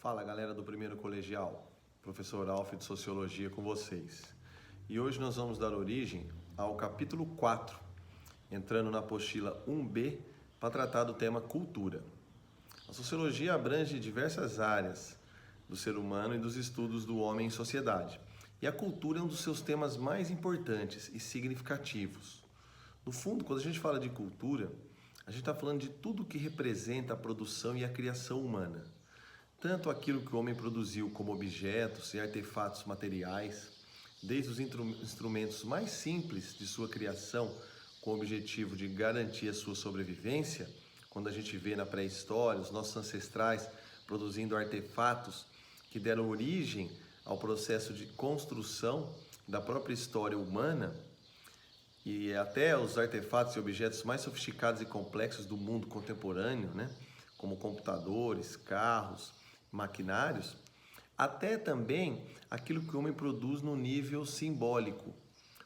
Fala galera do primeiro colegial, professor Alf de Sociologia com vocês. E hoje nós vamos dar origem ao capítulo 4, entrando na apostila 1B para tratar do tema cultura. A sociologia abrange diversas áreas do ser humano e dos estudos do homem em sociedade. E a cultura é um dos seus temas mais importantes e significativos. No fundo, quando a gente fala de cultura, a gente está falando de tudo que representa a produção e a criação humana. Tanto aquilo que o homem produziu como objetos e artefatos materiais, desde os instrumentos mais simples de sua criação, com o objetivo de garantir a sua sobrevivência, quando a gente vê na pré-história os nossos ancestrais produzindo artefatos que deram origem ao processo de construção da própria história humana, e até os artefatos e objetos mais sofisticados e complexos do mundo contemporâneo, né? Como computadores, carros, maquinários, até também aquilo que o homem produz no nível simbólico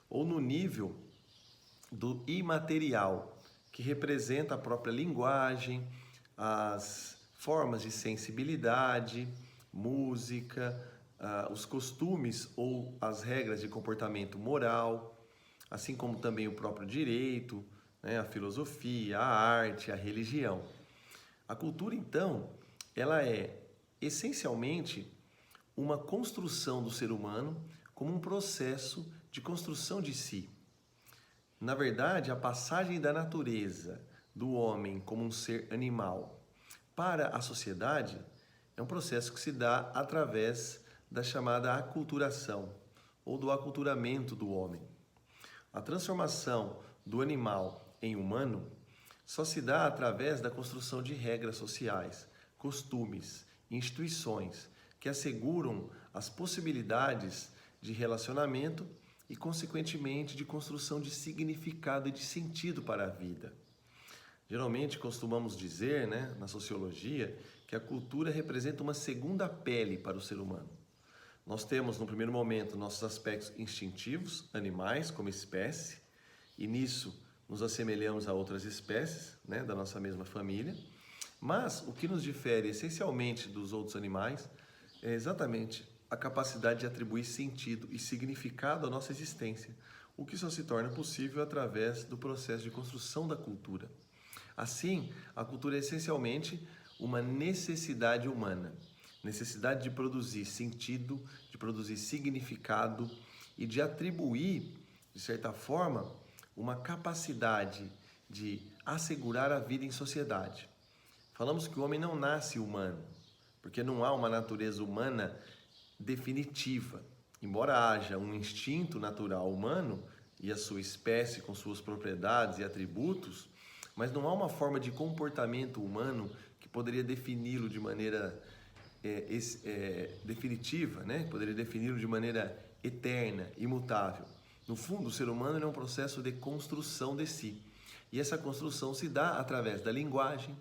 ou no nível do imaterial, que representa a própria linguagem, as formas de sensibilidade, música, os costumes ou as regras de comportamento moral, assim como também o próprio direito, né, a filosofia, a arte, a religião. A cultura, então, ela é essencialmente uma construção do ser humano como um processo de construção de si. Na verdade, a passagem da natureza do homem como um ser animal para a sociedade é um processo que se dá através da chamada aculturação ou do aculturamento do homem. A transformação do animal em humano só se dá através da construção de regras sociais, costumes, instituições que asseguram as possibilidades de relacionamento e, consequentemente, de construção de significado e de sentido para a vida. Geralmente costumamos dizer, né, na sociologia, que a cultura representa uma segunda pele para o ser humano. Nós temos, no primeiro momento, nossos aspectos instintivos, animais como espécie, e nisso nos assemelhamos a outras espécies, né, da nossa mesma família. Mas o que nos difere essencialmente dos outros animais é exatamente a capacidade de atribuir sentido e significado à nossa existência, o que só se torna possível através do processo de construção da cultura. Assim, a cultura é essencialmente uma necessidade humana. Necessidade de produzir sentido, de produzir significado e de atribuir, de certa forma, uma capacidade de assegurar a vida em sociedade. Falamos que o homem não nasce humano, porque não há uma natureza humana definitiva. Embora haja um instinto natural humano e a sua espécie com suas propriedades e atributos, mas não há uma forma de comportamento humano que poderia defini-lo de maneira definitiva, né? Poderia defini-lo de maneira eterna, imutável. No fundo, o ser humano é um processo de construção de si. E essa construção se dá através da linguagem,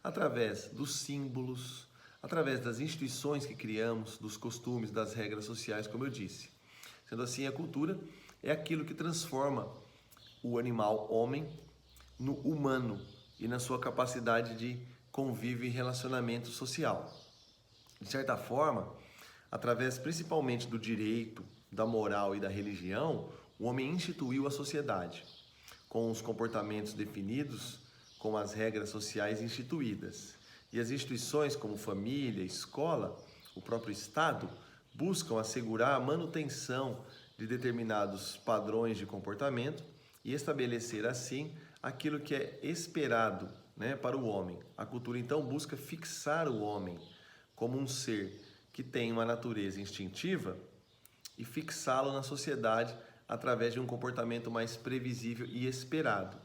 através dos símbolos, através das instituições que criamos, dos costumes, das regras sociais, como eu disse. Sendo assim, a cultura é aquilo que transforma o animal homem no humano e na sua capacidade de convívio e relacionamento social. De certa forma, através principalmente do direito, da moral e da religião, o homem instituiu a sociedade, com os comportamentos definidos, com as regras sociais instituídas. E as instituições como família, escola, o próprio Estado, buscam assegurar a manutenção de determinados padrões de comportamento e estabelecer assim aquilo que é esperado, né, para o homem. A cultura então busca fixar o homem como um ser que tem uma natureza instintiva e fixá-lo na sociedade através de um comportamento mais previsível e esperado.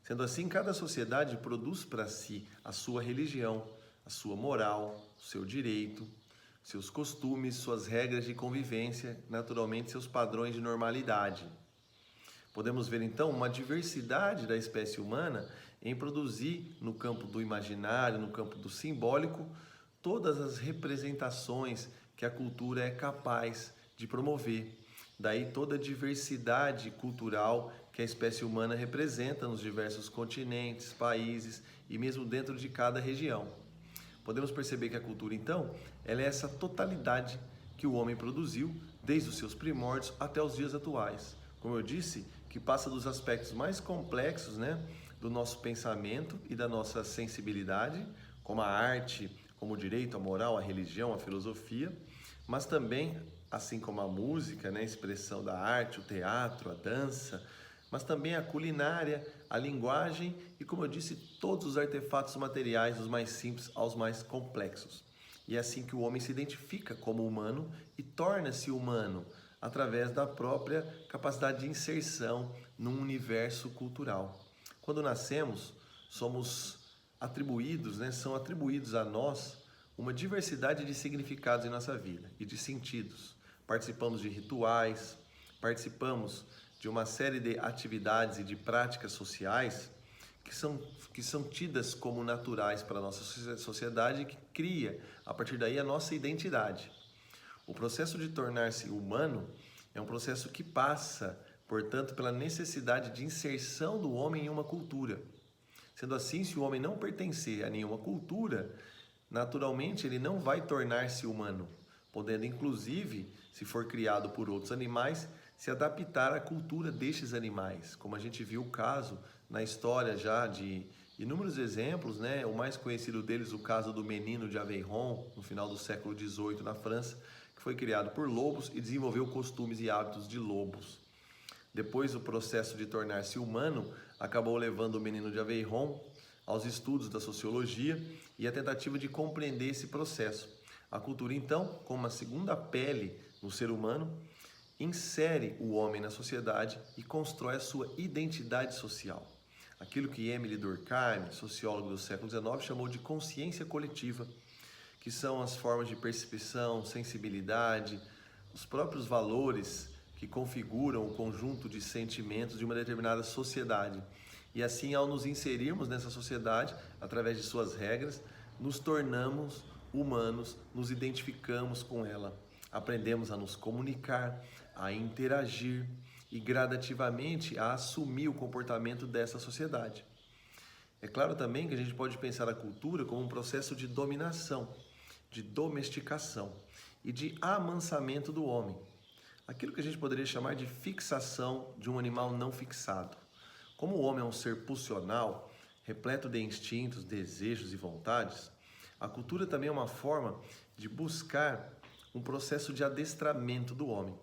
Sendo assim, cada sociedade produz para si a sua religião, a sua moral, o seu direito, seus costumes, suas regras de convivência, naturalmente seus padrões de normalidade. Podemos ver então uma diversidade da espécie humana em produzir no campo do imaginário, no campo do simbólico, todas as representações que a cultura é capaz de promover. Daí toda a diversidade cultural que a espécie humana representa nos diversos continentes, países e mesmo dentro de cada região. podemos perceber que a cultura, então, ela é essa totalidade que o homem produziu desde os seus primórdios até os dias atuais. Como eu disse, que passa dos aspectos mais complexos, né, do nosso pensamento e da nossa sensibilidade, como a arte, como o direito, a moral, a religião, a filosofia, mas também, assim como a música, né, a expressão da arte, o teatro, a dança, mas também a culinária, a linguagem e, como eu disse, todos os artefatos materiais, dos mais simples aos mais complexos. E é assim que o homem se identifica como humano e torna-se humano através da própria capacidade de inserção num universo cultural. Quando nascemos, somos atribuídos, né, são atribuídos a nós uma diversidade de significados em nossa vida e de sentidos. Participamos de rituais, participamos de uma série de atividades e de práticas sociais que são tidas como naturais para a nossa sociedade e que cria, a partir daí, a nossa identidade. O processo de tornar-se humano é um processo que passa, portanto, pela necessidade de inserção do homem em uma cultura. Sendo assim, se o homem não pertencer a nenhuma cultura, naturalmente ele não vai tornar-se humano, podendo inclusive, se for criado por outros animais, se adaptar à cultura destes animais, como a gente viu o caso na história já de inúmeros exemplos, né? O mais conhecido deles, o caso do menino de Aveyron, no final do século XVIII na França, que foi criado por lobos e desenvolveu costumes e hábitos de lobos. Depois, o processo de tornar-se humano acabou levando o menino de Aveyron aos estudos da sociologia e a tentativa de compreender esse processo. A cultura, então, como uma segunda pele no ser humano, insere o homem na sociedade e constrói a sua identidade social. Aquilo que Émile Durkheim, sociólogo do século XIX, chamou de consciência coletiva, que são as formas de percepção, sensibilidade, os próprios valores que configuram o conjunto de sentimentos de uma determinada sociedade. E assim, ao nos inserirmos nessa sociedade, através de suas regras, nos tornamos humanos, nos identificamos com ela. Aprendemos a nos comunicar, a interagir e gradativamente a assumir o comportamento dessa sociedade. É claro também que a gente pode pensar a cultura como um processo de dominação, de domesticação e de amansamento do homem. Aquilo que a gente poderia chamar de fixação de um animal não fixado. Como o homem é um ser pulsional, repleto de instintos, desejos e vontades, a cultura também é uma forma de buscar um processo de adestramento do homem.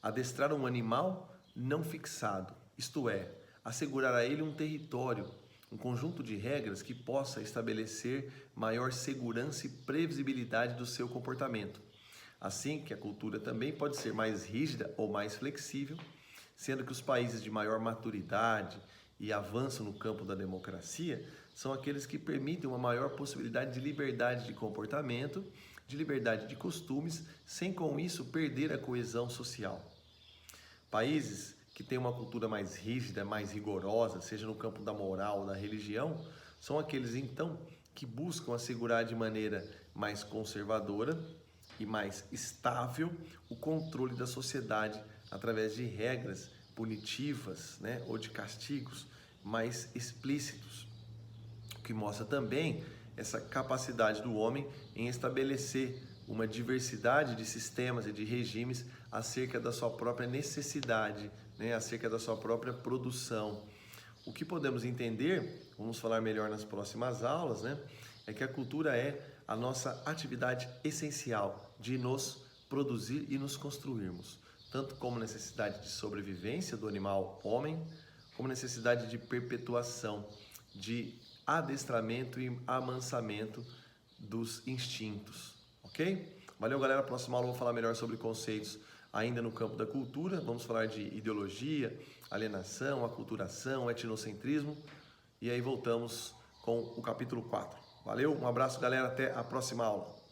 Adestrar um animal não fixado, isto é, assegurar a ele um território, um conjunto de regras que possa estabelecer maior segurança e previsibilidade do seu comportamento. Assim que a cultura também pode ser mais rígida ou mais flexível, sendo que os países de maior maturidade e avanço no campo da democracia são aqueles que permitem uma maior possibilidade de liberdade de comportamento, de liberdade de costumes, sem com isso perder a coesão social. Países que têm uma cultura mais rígida, mais rigorosa, seja no campo da moral ou da religião, são aqueles então que buscam assegurar de maneira mais conservadora e mais estável o controle da sociedade através de regras punitivas, né, ou de castigos mais explícitos, o que mostra também essa capacidade do homem em estabelecer uma diversidade de sistemas e de regimes acerca da sua própria necessidade, né, acerca da sua própria produção. O que podemos entender, vamos falar melhor nas próximas aulas, né, é que a cultura é a nossa atividade essencial de nos produzir e nos construirmos, tanto como necessidade de sobrevivência do animal homem, como necessidade de perpetuação, de adestramento e amansamento dos instintos, ok? Valeu, galera. Próxima aula eu vou falar melhor sobre conceitos ainda no campo da cultura. Vamos falar de ideologia, alienação, aculturação, etnocentrismo. E aí voltamos com o capítulo 4. Valeu, um abraço, galera. Até a próxima aula.